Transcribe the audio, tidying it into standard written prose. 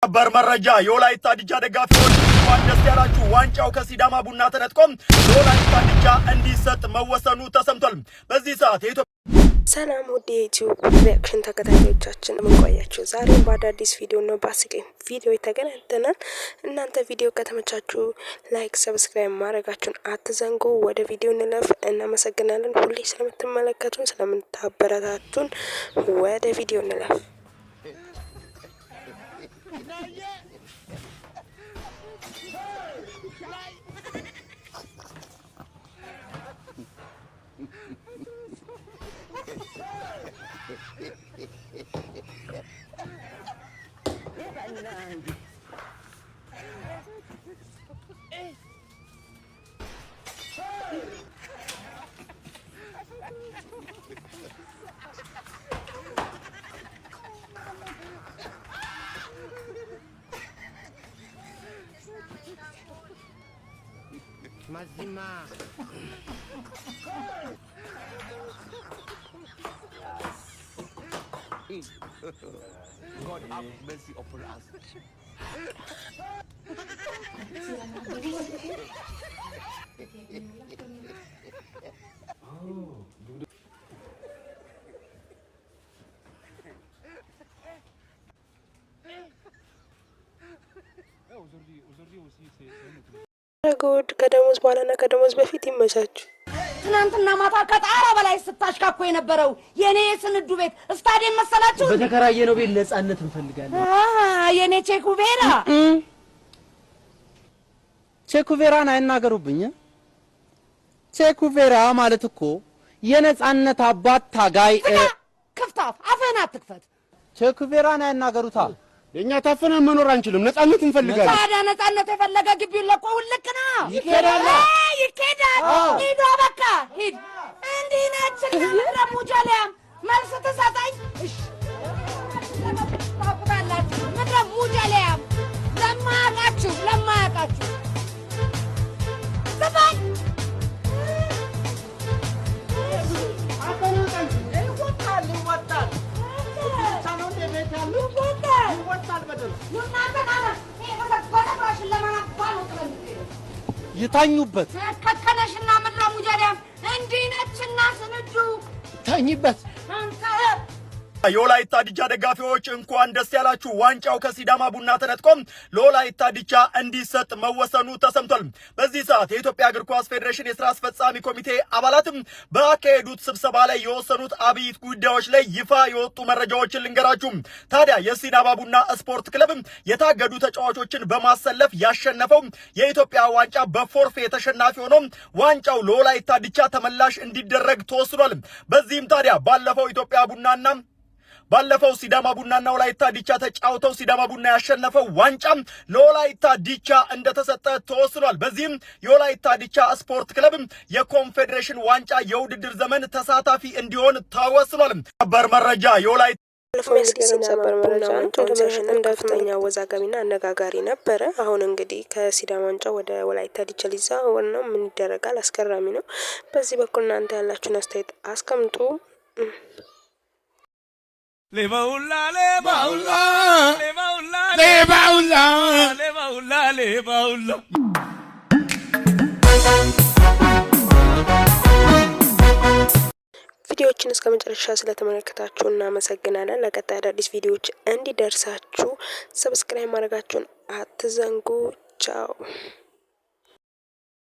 በር መረጃ የወላይታ ዲቻ ደጋፊዎች እንኳን ደስ ያላችሁ። ዋንጫው ከሲዳማ ቡና ተነጥቆም ለወላይታ ዲቻ እንዲሰጥ መወሰኑ ተሰምቷል። በዚህ ሰዓት ሰላም ወደ ዩቲዩብ ሪአክሽን ተከታታዮቻችን እንቆያችሁ። ዛሬም በአዳዲስ ቪዲዮ ነው በአስቂኝ ቪዲዮ ተገናኝተናል። እናንተ ቪዲዮ ከተመቻችሁ ላይክ፣ ሰብስክራይብ ማድረጋችሁን አትዘንጉ። ወደ ቪዲዮ እንለፍ። እናመሰግናለን ሁሌ ስለምትመለከቱን ስለምታበረታቱን። ወደ ቪዲዮ እንለፍ። Mazima. God have mercy upon us. ጉድ ከደሞዝ በኋላና ከደሞዝ በፊት ይመቻችሁ። ትናንትና ማታ ከጣራ በላይ ስታሽካኮ የነበረው የኔ ስንዱ ቤት ስታዲየም መሰላችሁ? በተከራየነው ቤት ነጻነት እንፈልጋለን። የኔ ቼኩቬራ ቼኩቬራን አይናገሩብኝ። ቼኩቬራ ማለት እኮ የነጻነት አባት ታጋይ። ክፍታፍ አፈና አትክፈት። ቼኩቬራን አይናገሩታ። የኛ ታፈነን መኖር አንችልም። ነጻነት እንፈልጋለን። ታዲያ ነጻነት የፈለገ ግቢውን ለቆ ውልቅና ይኬዳል። ሂድ በቃ ሂድ። እንዲህ ነች ሙጀሊያም መልስ ትሰጠኝ። እሺ ታውቁታላችሁ። ምድረ ሙጀሊያም ለማያውቃችሁ ስማኝ ይታኙበት ከከነሽና ምድረ ሙጀሊያም እንዲህ ነችና ስንዱ ታኝበት። የወላይታ ዲቻ ደጋፊዎች እንኳን ደስ ያላችሁ። ዋንጫው ከሲዳማ ቡና ተነጥቆም ለወላይታ ዲቻ እንዲሰጥ መወሰኑ ተሰምቷል። በዚህ ሰዓት የኢትዮጵያ እግር ኳስ ፌዴሬሽን የሥራ አስፈጻሚ ኮሚቴ አባላትም ባካሄዱት ስብሰባ ላይ የወሰኑት አብይ ጉዳዮች ላይ ይፋ የወጡ መረጃዎችን ልንገራችሁ። ታዲያ የሲዳማ ቡና ስፖርት ክለብ የታገዱ ተጫዋቾችን በማሰለፍ ያሸነፈው የኢትዮጵያ ዋንጫ በፎርፌ ተሸናፊ ሆኖ ዋንጫው ለወላይታ ዲቻ ተመላሽ እንዲደረግ ተወስኗል። በዚህም ታዲያ ባለፈው ሲዳማ ቡናና ወላይታ ዲቻ ተጫውተው ሲዳማ ቡና ያሸነፈው ዋንጫ ለወላይታ ዲቻ እንደተሰጠ ተወስኗል። በዚህም የወላይታ ዲቻ ስፖርት ክለብ የኮንፌዴሬሽን ዋንጫ የውድድር ዘመን ተሳታፊ እንዲሆን ተወስኗል። ሰበር መረጃ የወላይታ ከፍተኛ አወዛጋቢና አነጋጋሪ ነበረ። አሁን እንግዲህ ከሲዳማ ዋንጫ ወደ ወላይታ ዲቻ ሊዛወር ነው። ምን ይደረጋል? አስገራሚ ነው። በዚህ በኩል እናንተ ያላችሁን አስተያየት አስቀምጡ። Levaula ቪዲዮዎችን እስከ መጨረሻ ስለተመለከታችሁ እናመሰግናለን። ለቀጣይ አዳዲስ ቪዲዮዎች እንዲደርሳችሁ ሰብስክራይብ ማድረጋችሁን አትዘንጉ። ቻው።